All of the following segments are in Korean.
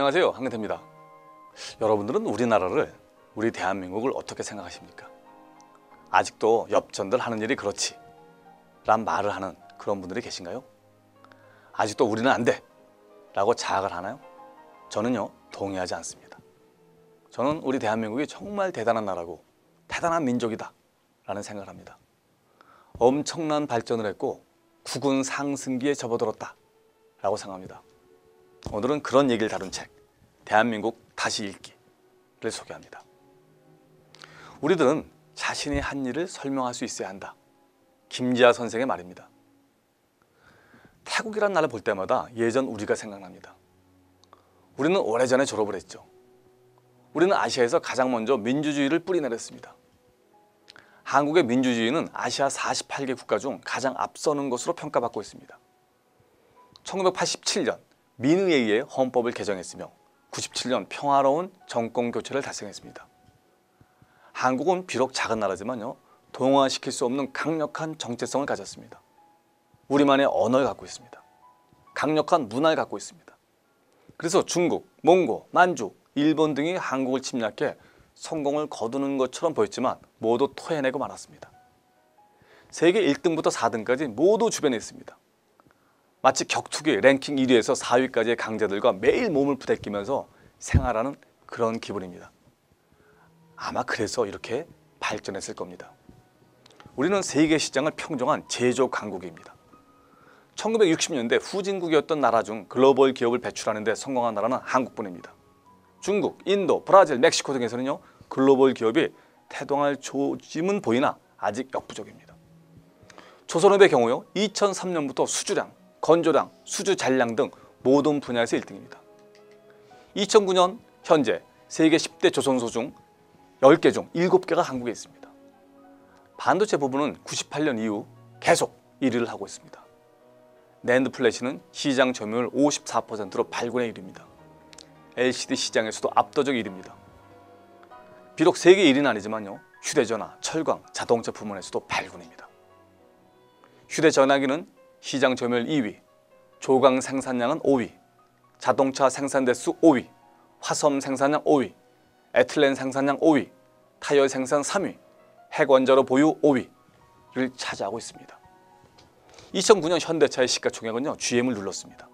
안녕하세요, 한근태입니다. 여러분들은 우리나라를, 우리 대한민국을 어떻게 생각하십니까? 아직도 엽전들 하는 일이 그렇지 란 말을 하는 그런 분들이 계신가요? 아직도 우리는 안 돼 라고 자학을 하나요? 저는요, 동의하지 않습니다. 저는 우리 대한민국이 정말 대단한 나라고 대단한 민족이다 라는 생각을 합니다. 엄청난 발전을 했고 국운 상승기에 접어들었다 라고 생각합니다. 오늘은 그런 얘기를 다룬 책, 대한민국 다시 읽기를 소개합니다. 우리들은 자신이 한 일을 설명할 수 있어야 한다. 김지아 선생의 말입니다. 태국이란 나라를 볼 때마다 예전 우리가 생각납니다. 우리는 오래전에 졸업을 했죠. 우리는 아시아에서 가장 먼저 민주주의를 뿌리내렸습니다. 한국의 민주주의는 아시아 48개 국가 중 가장 앞서는 것으로 평가받고 있습니다. 1987년 민의에 의해 헌법을 개정했으며 97년 평화로운 정권 교체를 달성했습니다. 한국은 비록 작은 나라지만요, 동화시킬 수 없는 강력한 정체성을 가졌습니다. 우리만의 언어를 갖고 있습니다. 강력한 문화를 갖고 있습니다. 그래서 중국, 몽고, 만주, 일본 등이 한국을 침략해 성공을 거두는 것처럼 보였지만 모두 토해내고 말았습니다. 세계 1등부터 4등까지 모두 주변에 있습니다. 마치 격투기 랭킹 1위에서 4위까지의 강자들과 매일 몸을 부대끼면서 생활하는 그런 기분입니다. 아마 그래서 이렇게 발전했을 겁니다. 우리는 세계 시장을 평정한 제조 강국입니다. 1960년대 후진국이었던 나라 중 글로벌 기업을 배출하는 데 성공한 나라는 한국뿐입니다. 중국, 인도, 브라질, 멕시코 등에서는요, 글로벌 기업이 태동할 조짐은 보이나 아직 역부족입니다. 조선업의 경우요, 2003년부터 수주량, 건조량, 수주 잔량 등 모든 분야에서 1등입니다. 2009년 현재 세계 10대 조선소 중 10개 중 7개가 한국에 있습니다. 반도체 부분은 98년 이후 계속 1위를 하고 있습니다. 낸드 플래시는 시장 점유율 54%로 8분의 1입니다. LCD 시장에서도 압도적 1위입니다. 비록 세계 1위는 아니지만요, 휴대전화, 철강, 자동차 부문에서도 8군입니다. 휴대전화기는 시장 점유율 2위, 조강 생산량은 5위, 자동차 생산 대수 5위, 화섬 생산량 5위, 에틸렌 생산량 5위, 타이어 생산 3위, 핵원자로 보유 5위를 차지하고 있습니다. 2009년 현대차의 시가총액은요, GM을 눌렀습니다.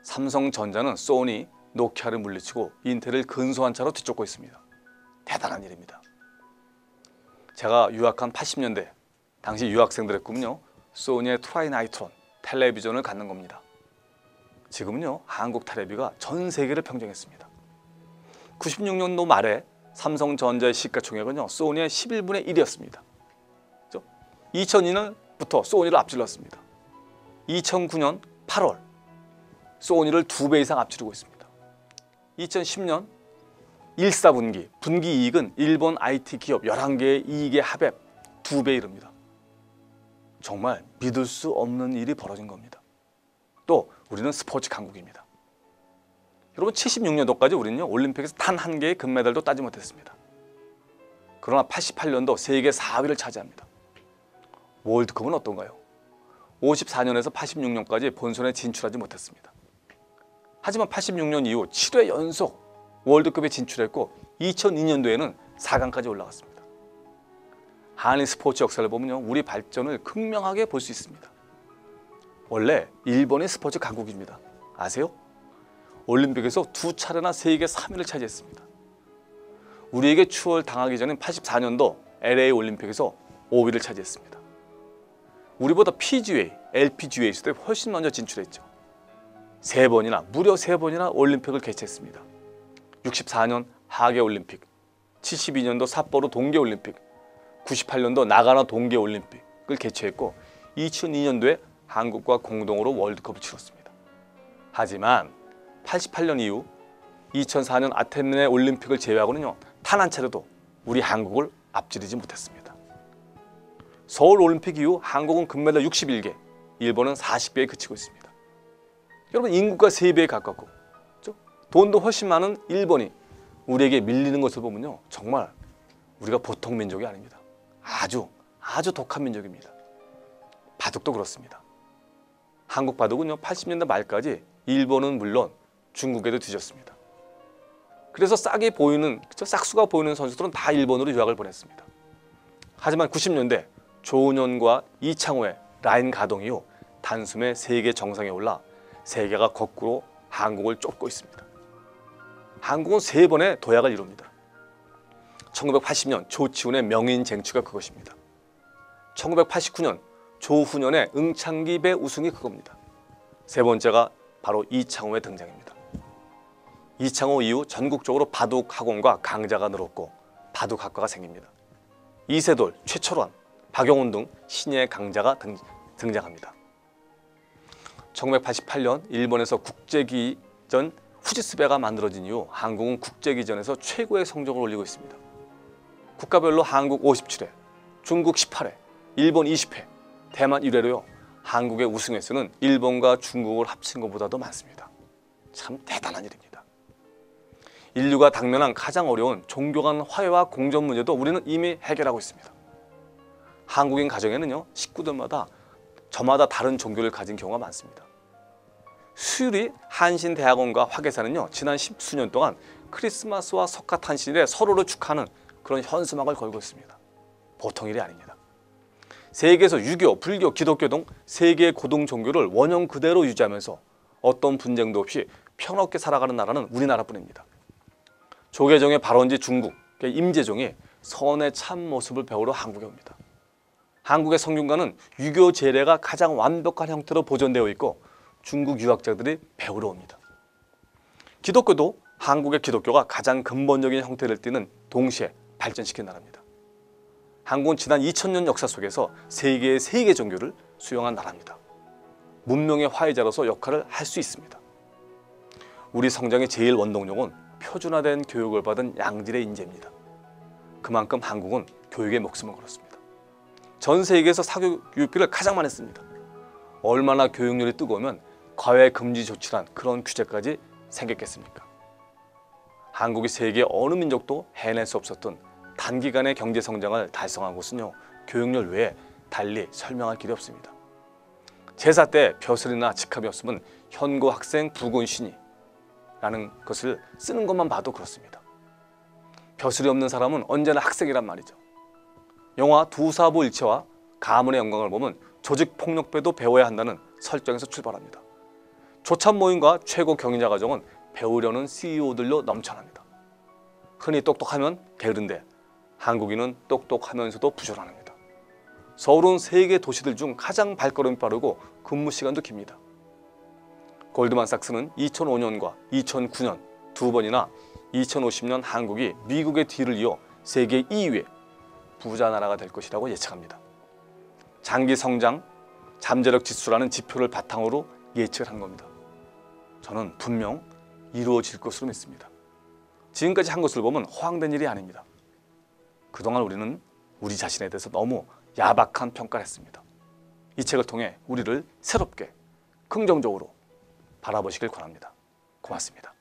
삼성전자는 소니, 노키아를 물리치고 인텔을 근소한 차로 뒤쫓고 있습니다. 대단한 일입니다. 제가 유학한 80년대, 당시 유학생들의 꿈은요, 소니의 트라이나이트론 텔레비전을 갖는 겁니다. 지금은요, 한국 텔레비가 전 세계를 평정했습니다. 96년도 말에 삼성전자의 시가총액은요, 소니의 11분의 1이었습니다. 2002년부터 소니를 앞질렀습니다. 2009년 8월 소니를 2배 이상 앞지르고 있습니다. 2010년 1사분기 분기 이익은 일본 IT 기업 11개의 이익의 합액 2배에 이릅니다. 정말 믿을 수 없는 일이 벌어진 겁니다. 또 우리는 스포츠 강국입니다. 여러분, 76년도까지 우리는요, 올림픽에서 단 한 개의 금메달도 따지 못했습니다. 그러나 88년도 세계 4위를 차지합니다. 월드컵은 어떤가요? 54년에서 86년까지 본선에 진출하지 못했습니다. 하지만 86년 이후 7회 연속 월드컵에 진출했고 2002년도에는 4강까지 올라갔습니다. 한일 스포츠 역사를 보면요, 우리 발전을 극명하게 볼 수 있습니다. 원래 일본이 스포츠 강국입니다. 아세요? 올림픽에서 2차례나 세계 3위를 차지했습니다. 우리에게 추월 당하기 전인 84년도 LA 올림픽에서 5위를 차지했습니다. 우리보다 PGA, LPGA 수도에 훨씬 먼저 진출했죠. 무려 3번이나 올림픽을 개최했습니다. 64년 하계올림픽, 72년도 삿포로 동계올림픽, 98년도 나가노 동계올림픽을 개최했고 2002년도에 한국과 공동으로 월드컵을 치렀습니다. 하지만 88년 이후 2004년 아테네 올림픽을 제외하고는요, 단 한 차례도 우리 한국을 앞지르지 못했습니다. 서울 올림픽 이후 한국은 금메달 61개, 일본은 40개에 그치고 있습니다. 여러분, 인구가 3배에 가깝고 돈도 훨씬 많은 일본이 우리에게 밀리는 것을 보면요, 정말 우리가 보통 민족이 아닙니다. 아주 독한 민족입니다. 바둑도 그렇습니다. 한국 바둑은요, 80년대 말까지 일본은 물론 중국에도 뒤졌습니다. 그래서 싹이 보이는, 싹수가 보이는 선수들은 다 일본으로 유학을 보냈습니다. 하지만 90년대 조은현과 이창호의 라인 가동 이후 단숨에 세계 정상에 올라 세계가 거꾸로 한국을 쫓고 있습니다. 한국은 3번의 도약을 이룹니다. 1980년 조치훈의 명인 쟁취가 그것입니다. 1989년 조훈현의 응창기 배 우승이 그겁니다. 3번째가 바로 이창호의 등장입니다. 이창호 이후 전국적으로 바둑 학원과 강좌가 늘었고 바둑학과가 생깁니다. 이세돌, 최철원, 박용훈 등 신예 강자가 등장합니다. 1988년 일본에서 국제기전 후지스베가 만들어진 이후 한국은 국제기전에서 최고의 성적을 올리고 있습니다. 국가별로 한국 57회, 중국 18회, 일본 20회, 대만 1회로요. 한국의 우승 횟수는 일본과 중국을 합친 것보다도 많습니다. 참 대단한 일입니다. 인류가 당면한 가장 어려운 종교 간 화해와 공존 문제도 우리는 이미 해결하고 있습니다. 한국인 가정에는요, 식구들마다 저마다 다른 종교를 가진 경우가 많습니다. 수유리 한신대학원과 화계사는요, 지난 10수년 동안 크리스마스와 석가탄신일에 서로를 축하하는 그런 현수막을 걸고 있습니다. 보통 일이 아닙니다. 세계에서 유교, 불교, 기독교 등 세 개의 고등 종교를 원형 그대로 유지하면서 어떤 분쟁도 없이 평화롭게 살아가는 나라는 우리나라뿐입니다. 조계종의 발원지 중국, 임재종이 선의 참 모습을 배우러 한국에 옵니다. 한국의 성균관은 유교 제례가 가장 완벽한 형태로 보존되어 있고 중국 유학자들이 배우러 옵니다. 기독교도 한국의 기독교가 가장 근본적인 형태를 띠는 동시에 발전시킨 나라입니다. 한국은 지난 2000년 역사 속에서 세계의 3개 종교를 수용한 나라입니다. 문명의 화해자로서 역할을 할 수 있습니다. 우리 성장의 제일 원동력은 표준화된 교육을 받은 양질의 인재입니다. 그만큼 한국은 교육에 목숨을 걸었습니다. 전 세계에서 사교육비를 가장 많이 씁니다. 얼마나 교육열이 뜨거우면 과외 금지 조치란 그런 규제까지 생겼겠습니까? 한국이 세계 어느 민족도 해낼 수 없었던 단기간의 경제 성장을 달성한 것은요, 교육열 외에 달리 설명할 길이 없습니다. 제사 때 벼슬이나 직합이 없으면 현고 학생 부곤신이 라는 것을 쓰는 것만 봐도 그렇습니다. 벼슬이 없는 사람은 언제나 학생이란 말이죠. 영화 두사부 일체와 가문의 영광을 보면 조직폭력배도 배워야 한다는 설정에서 출발합니다. 조참 모임과 최고 경영자 과정은 배우려는 CEO들로 넘쳐납니다. 흔히 똑똑하면 게으른데 한국인은 똑똑하면서도 부지런합니다. 서울은 세계 도시들 중 가장 발걸음이 빠르고 근무 시간도 깁니다. 골드만삭스는 2005년과 2009년 2번이나 2050년 한국이 미국의 뒤를 이어 세계 2위의 부자 나라가 될 것이라고 예측합니다. 장기 성장, 잠재력 지수라는 지표를 바탕으로 예측을 한 겁니다. 저는 분명 이루어질 것으로 믿습니다. 지금까지 한 것을 보면 허황된 일이 아닙니다. 그동안 우리는 우리 자신에 대해서 너무 야박한 평가를 했습니다. 이 책을 통해 우리를 새롭게 긍정적으로 바라보시길 권합니다. 고맙습니다.